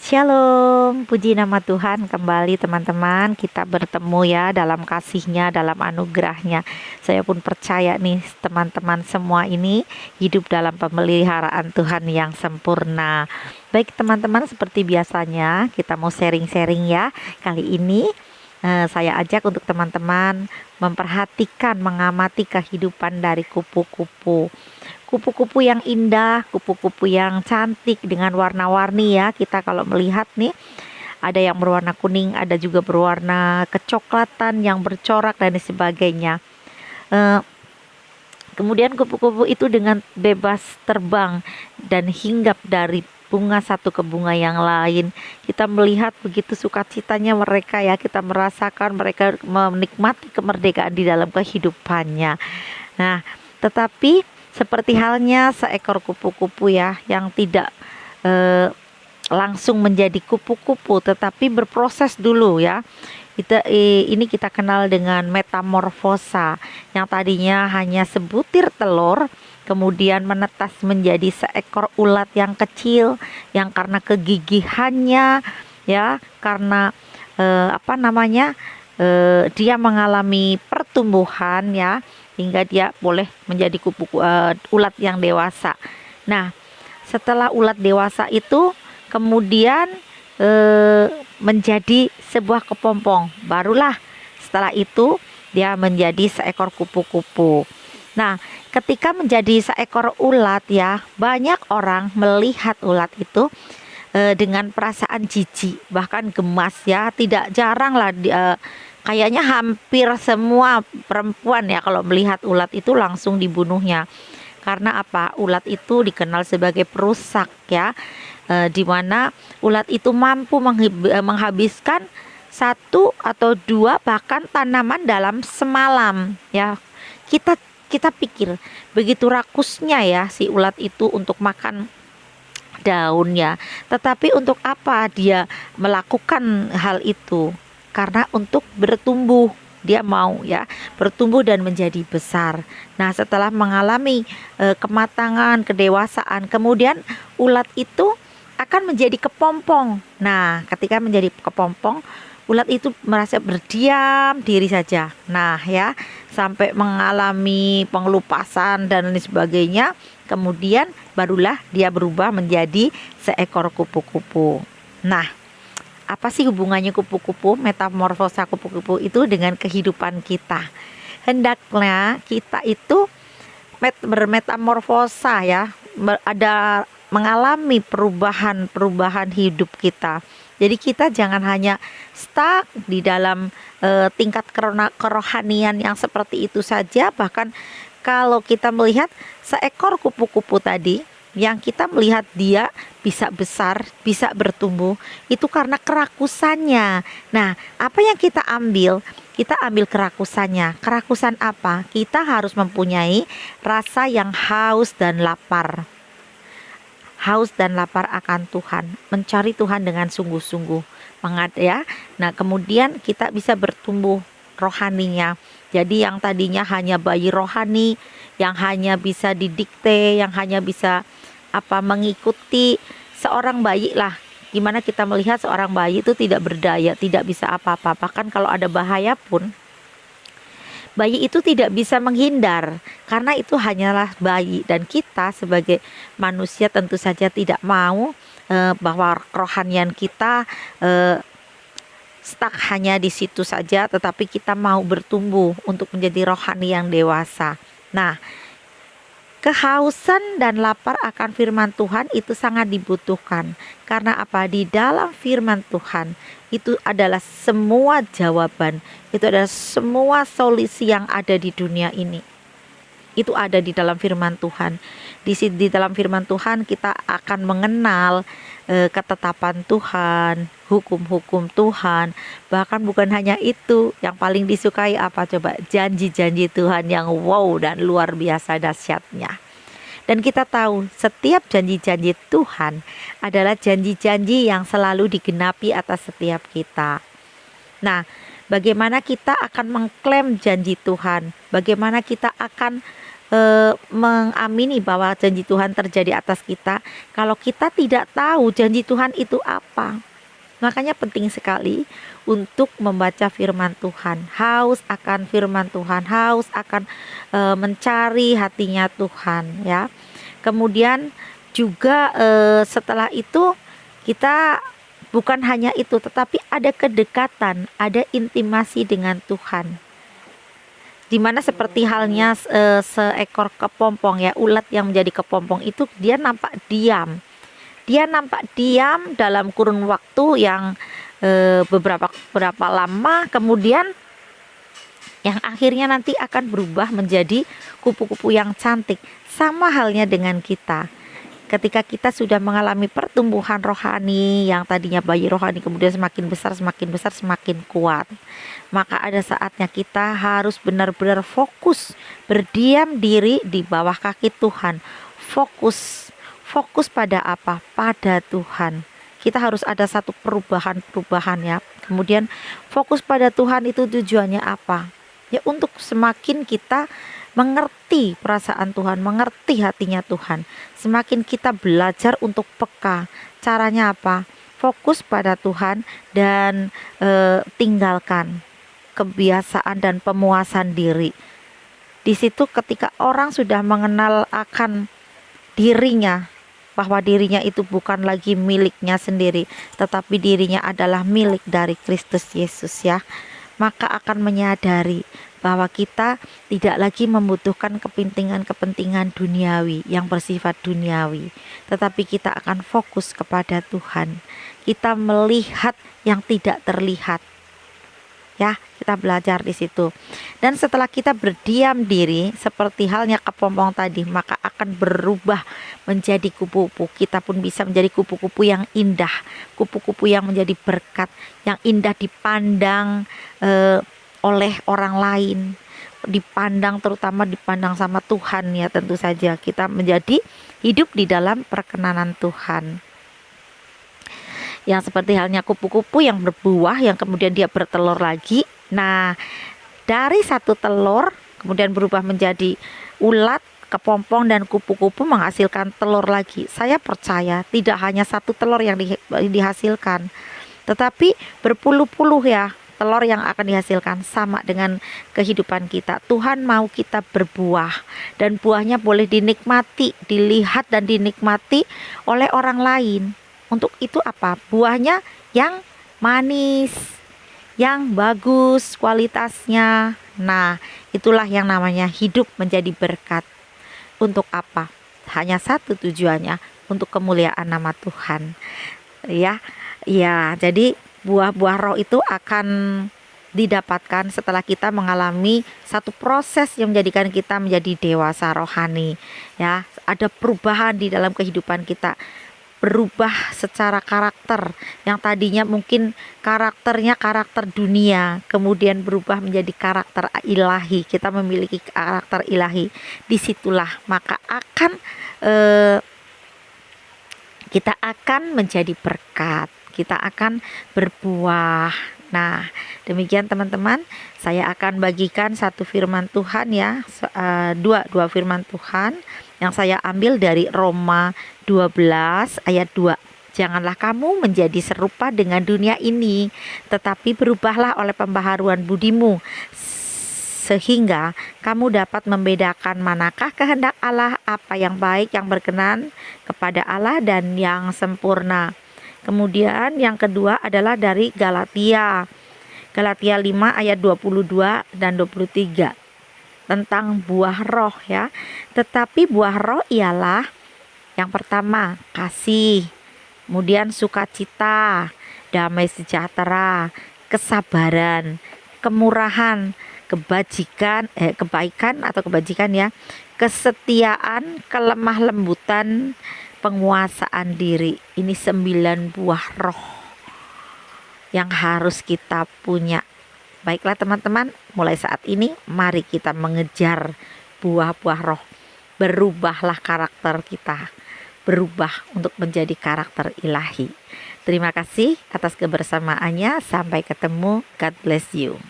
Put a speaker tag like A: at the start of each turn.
A: Shalom, puji nama Tuhan. Kembali teman-teman, kita bertemu ya dalam kasih-Nya, dalam anugerah-Nya. Saya pun percaya nih teman-teman semua ini hidup dalam pemeliharaan Tuhan yang sempurna. Baik teman-teman, seperti biasanya kita mau sharing-sharing ya. Kali ini saya ajak untuk teman-teman memperhatikan, mengamati kehidupan dari kupu-kupu. Kupu-kupu yang indah, kupu-kupu yang cantik dengan warna-warni ya. Kita kalau melihat nih, ada yang berwarna kuning, ada juga berwarna kecoklatan yang bercorak dan sebagainya. Eh, Kemudian kupu-kupu itu dengan bebas terbang dan hinggap dari bunga satu ke bunga yang lain. Kita melihat begitu sukacitanya mereka ya, kita merasakan mereka menikmati kemerdekaan di dalam kehidupannya. Nah, tetapi seperti halnya seekor kupu-kupu ya yang tidak eh, langsung menjadi kupu-kupu tetapi berproses dulu ya. Ini kita kenal dengan metamorfosa, yang tadinya hanya sebutir telur kemudian menetas menjadi seekor ulat yang kecil yang karena kegigihannya ya, karena dia mengalami pertumbuhan ya, hingga dia boleh menjadi ulat yang dewasa. Nah, setelah ulat dewasa itu kemudian menjadi sebuah kepompong. Barulah setelah itu dia menjadi seekor kupu-kupu. Nah, ketika menjadi seekor ulat ya, banyak orang melihat ulat itu dengan perasaan jijik, bahkan gemas ya. Tidak jarang lah kayaknya hampir semua perempuan ya kalau melihat ulat itu langsung dibunuhnya. Karena apa? Ulat itu dikenal sebagai perusak ya, di mana ulat itu mampu menghabiskan satu atau dua bahkan tanaman dalam semalam ya. Kita pikir begitu rakusnya ya si ulat itu untuk makan daunnya, tetapi untuk apa dia melakukan hal itu? Karena untuk bertumbuh, dia mau ya bertumbuh dan menjadi besar. Nah, setelah mengalami kematangan, kedewasaan, kemudian ulat itu akan menjadi kepompong. Nah, ketika menjadi kepompong, ulat itu merasa berdiam diri saja. Nah ya, sampai mengalami pengelupasan dan lain sebagainya. Kemudian barulah dia berubah menjadi seekor kupu-kupu. Nah, apa sih hubungannya kupu-kupu, metamorfosa kupu-kupu itu dengan kehidupan kita? Hendaknya kita itu bermetamorfosa ya, ada mengalami perubahan hidup kita. Jadi kita jangan hanya stuck di dalam tingkat kerohanian yang seperti itu saja. Bahkan kalau kita melihat seekor kupu-kupu tadi, yang kita melihat dia bisa besar, bisa bertumbuh, itu karena kerakusannya. Nah, apa yang kita ambil? Kita ambil kerakusannya. Kerakusan apa? Kita harus mempunyai rasa yang haus dan lapar. Haus dan lapar akan Tuhan, mencari Tuhan dengan sungguh-sungguh, ya. Nah, kemudian kita bisa bertumbuh rohaninya. Jadi yang tadinya hanya bayi rohani, yang hanya bisa didikte, yang hanya bisa mengikuti seorang bayi lah. Gimana kita melihat seorang bayi itu tidak berdaya, tidak bisa apa-apa. Bahkan kalau ada bahaya pun, bayi itu tidak bisa menghindar karena itu hanyalah bayi, dan kita sebagai manusia tentu saja tidak mau bahwa kerohanian kita stuck hanya di situ saja, tetapi kita mau bertumbuh untuk menjadi rohani yang dewasa. Nah, kehausan dan lapar akan firman Tuhan itu sangat dibutuhkan. Karena apa? Di dalam firman Tuhan itu adalah semua jawaban, itu adalah semua solusi yang ada di dunia ini. Itu ada di dalam firman Tuhan. Di dalam firman Tuhan kita akan mengenal ketetapan Tuhan, hukum-hukum Tuhan. Bahkan bukan hanya itu, yang paling disukai apa coba? Janji-janji Tuhan yang wow dan luar biasa dahsyatnya. Dan kita tahu setiap janji-janji Tuhan adalah janji-janji yang selalu digenapi atas setiap kita. Nah, bagaimana kita akan mengklaim janji Tuhan? Bagaimana kita akan mengamini bahwa janji Tuhan terjadi atas kita kalau kita tidak tahu janji Tuhan itu apa. Makanya penting sekali untuk membaca firman Tuhan, haus akan firman Tuhan, haus akan mencari hatinya Tuhan ya. Kemudian juga setelah itu kita bukan hanya itu, tetapi ada kedekatan, ada intimasi dengan Tuhan. Dimana seperti halnya seekor kepompong ya, ulat yang menjadi kepompong itu dia nampak diam. Dia nampak diam dalam kurun waktu yang beberapa lama, kemudian yang akhirnya nanti akan berubah menjadi kupu-kupu yang cantik. Sama halnya dengan kita. Ketika kita sudah mengalami pertumbuhan rohani, yang tadinya bayi rohani kemudian semakin besar, semakin kuat, maka ada saatnya kita harus benar-benar fokus, berdiam diri di bawah kaki Tuhan. Fokus pada apa? Pada Tuhan. Kita harus ada satu perubahan ya. Kemudian fokus pada Tuhan itu tujuannya apa? Ya untuk semakin kita mengerti perasaan Tuhan, mengerti hatinya Tuhan. Semakin kita belajar untuk peka. Caranya apa? Fokus pada Tuhan dan tinggalkan kebiasaan dan pemuasan diri. Di situ ketika orang sudah mengenal akan dirinya, bahwa dirinya itu bukan lagi miliknya sendiri, tetapi dirinya adalah milik dari Kristus Yesus ya, maka akan menyadari bahwa kita tidak lagi membutuhkan kepentingan duniawi yang bersifat duniawi, tetapi kita akan fokus kepada Tuhan. Kita melihat yang tidak terlihat. Ya, kita belajar di situ. Dan setelah kita berdiam diri seperti halnya kepompong tadi, maka akan berubah menjadi kupu-kupu. Kita pun bisa menjadi kupu-kupu yang indah, kupu-kupu yang menjadi berkat, yang indah dipandang oleh orang lain, terutama dipandang sama Tuhan ya. Tentu saja kita menjadi hidup di dalam perkenanan Tuhan. Yang seperti halnya kupu-kupu yang berbuah, yang kemudian dia bertelur lagi. Nah, dari satu telur kemudian berubah menjadi ulat, kepompong, dan kupu-kupu menghasilkan telur lagi. Saya percaya tidak hanya satu telur yang dihasilkan, tetapi berpuluh-puluh ya telur yang akan dihasilkan. Sama dengan kehidupan kita. Tuhan mau kita berbuah, dan buahnya boleh dinikmati, dilihat dan dinikmati oleh orang lain. Untuk itu apa? Buahnya yang manis, yang bagus kualitasnya. Nah, itulah yang namanya hidup menjadi berkat. Untuk apa? Hanya satu tujuannya, untuk kemuliaan nama Tuhan. Ya, jadi buah-buah roh itu akan didapatkan setelah kita mengalami satu proses yang menjadikan kita menjadi dewasa rohani. Ya, ada perubahan di dalam kehidupan kita. Berubah secara karakter, yang tadinya mungkin karakternya karakter dunia, kemudian berubah menjadi karakter ilahi. Kita memiliki karakter ilahi. Disitulah maka kita akan menjadi berkat, kita akan berbuah. Nah, demikian teman-teman, saya akan bagikan satu firman Tuhan ya, dua firman Tuhan yang saya ambil dari Roma 12 ayat 2. Janganlah kamu menjadi serupa dengan dunia ini, tetapi berubahlah oleh pembaharuan budimu, sehingga kamu dapat membedakan manakah kehendak Allah, apa yang baik, yang berkenan kepada Allah, dan yang sempurna. Kemudian yang kedua adalah dari Galatia 5 ayat 22 dan 23. Tentang buah roh ya. Tetapi buah roh ialah yang pertama kasih, kemudian sukacita, damai sejahtera, kesabaran, kemurahan, kebaikan atau kebajikan ya, kesetiaan, kelemah lembutan, penguasaan diri. Ini 9 buah roh yang harus kita punya. Baiklah teman-teman, mulai saat ini mari kita mengejar buah-buah roh. Berubahlah karakter kita, berubah untuk menjadi karakter ilahi. Terima kasih atas kebersamaannya, sampai ketemu, God bless you.